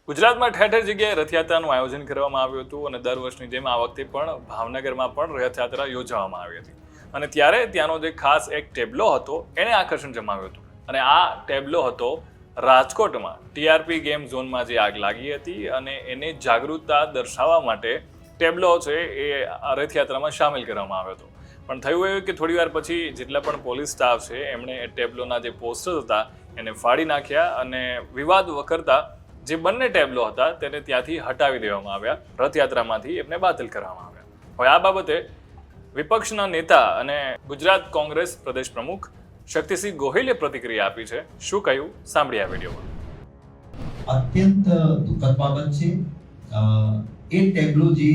ગુજરાતમાં ઠેર ઠેર જગ્યાએ રથયાત્રાનું આયોજન કરવામાં આવ્યું હતું અને દર વર્ષની જેમ આ વખતે પણ ભાવનગરમાં પણ રથયાત્રા યોજવામાં આવી હતી અને ત્યારે ત્યાંનો જે ખાસ એક ટેબ્લો હતો એને આકર્ષણ જમાવ્યું હતું અને આ ટેબ્લો હતો રાજકોટમાં ટીઆરપી ગેમ ઝોનમાં જે આગ લાગી હતી અને એને જાગૃતતા દર્શાવવા માટે ટેબ્લો છે એ રથયાત્રામાં સામેલ કરવામાં આવ્યો હતો. પણ થયું એવું કે થોડી વાર પછી જેટલા પણ પોલીસ સ્ટાફ છે એમણે એ ટેબ્લોના જે પોસ્ટર હતા એને ફાડી નાખ્યા અને વિવાદ વકરતા જે બંને ટેબ્લો હતા તેને ત્યાંથી હટાવી દેવામાં આવ્યા, રથયાત્રામાંથી એમને બાતિલ કરવામાં આવ્યા. હવે આ બાબતે વિપક્ષના નેતા અને ગુજરાત કોંગ્રેસ પ્રદેશ પ્રમુખ શક્તિસિંહ ગોહિલે પ્રતિક્રિયા આપી છે. શું કહ્યું સાંભળી આ વિડીયોમાં. અત્યંત દુઃખદ બાબત છે. એ ટેબ્લો જે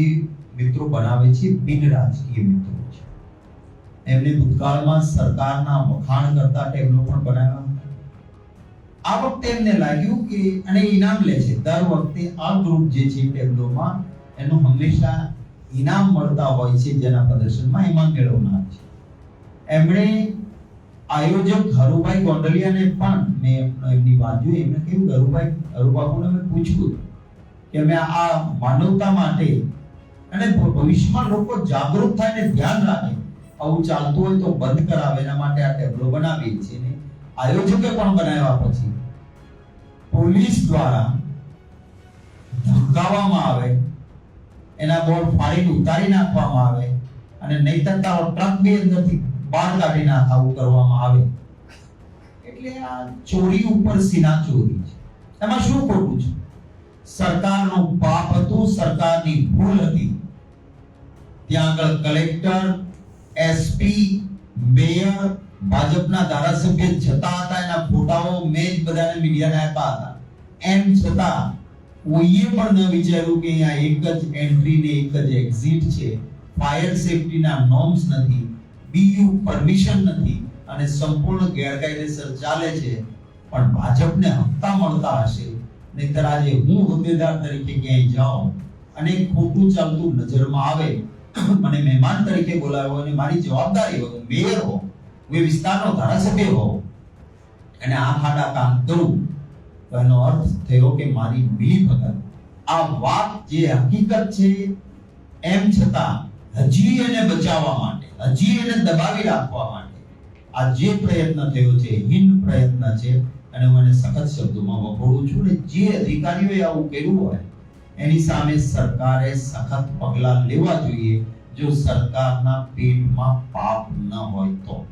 મિત્રો બનાવે છે બિન રાજકીય મિત્રો છે. એમને ભૂતકાળમાં સરકારના વખાણ કરતા ટેબ્લો પણ બનાવ્યા. આ વખતે એમને લાગ્યું કે અને ઇનામ લે છે. દર વખતે આ ગ્રુપ જે છે ટેબ્લોમાં એનું હંમેશા ઇનામ મળતા હોય છે જેના પ્રદર્શનમાં એમાં મેળવનાર છે. એમણે આયોજક હરુભાઈ ગોંડલિયાને પણ મેં એમની વાત જોઈ. એમને કહ્યું હરુબાબુને મેં પૂછ્યું કે અમે આ માનવતા માટે અને ભવિષ્યમાં લોકો જાગૃત થાય ને ધ્યાન રાખે આવું ચાલતું હોય તો બંધ કરાવે એના માટે આ ટેબ્લો બનાવીએ છીએ ને આયોજકે પણ બનાવ્યા પછી પોલીસ દ્વારા ધમકાવવામાં આવે, એના બોર્ડ ફાડીને ઉતારી નાખવામાં આવે અને નહીતર તારો ટ્રક બી અંદરથી બહાર કાઢી નાખવું કરવામાં આવે. એટલે આ ચોરી ઉપર સીના ચોરી છે. એમાં શું ખોટું છે? સરકારનું પાપ હતું, સરકારની ભૂલ હતી. ત્યાં આગળ કલેક્ટર, એસપી, મેયર, ભાજપના ધારાસભ્ય જતા હતા, એના ફોટાઓ મેં જ બધાને મીડિયાને આપ્યા હતા. એમ છતાં કોઈએ પણ ન વિચાર્યું કે અહીંયા એક જ એન્ટ્રી ને એક જ એક્ઝિટ છે, ફાયર સેફટીના નોર્મ્સ નથી, બીયુ પરમિશન નથી અને સંપૂર્ણ ગેરકાયદેસર ચાલે છે. પણ ભાજપને હપ્તા મળતા હશે, નહીતર આજે હું હોદ્દેદાર તરીકે ક્યાંય જાઉં અને ખોટું ચાલતું નજરમાં આવે, મને મહેમાન તરીકે બોલાવ્યો અને મારી જવાબદારી હોય, મેયર હો, હું એ વિસ્તારનો ધારાસભ્ય હોઉં અને આ ખાડા કામ કરું, તો એનો અર્થ થયો કે મારી મિલીભગત. આ વાત જે હકીકત છે એમ છતાં હજી એને બચાવવા માટે, હજી એને દબાવી રાખવા માટે આ જે પ્રયત્ન થયો છે હીન પ્રયત્ન છે અને હું એને સખત શબ્દોમાં વખોડું છું. ને જે અધિકારીઓએ આવું કર્યું હોય એની સામે સરકારે સખત પગલાં લેવા જોઈએ જો સરકારના પેટમાં પાપ ન હોય તો.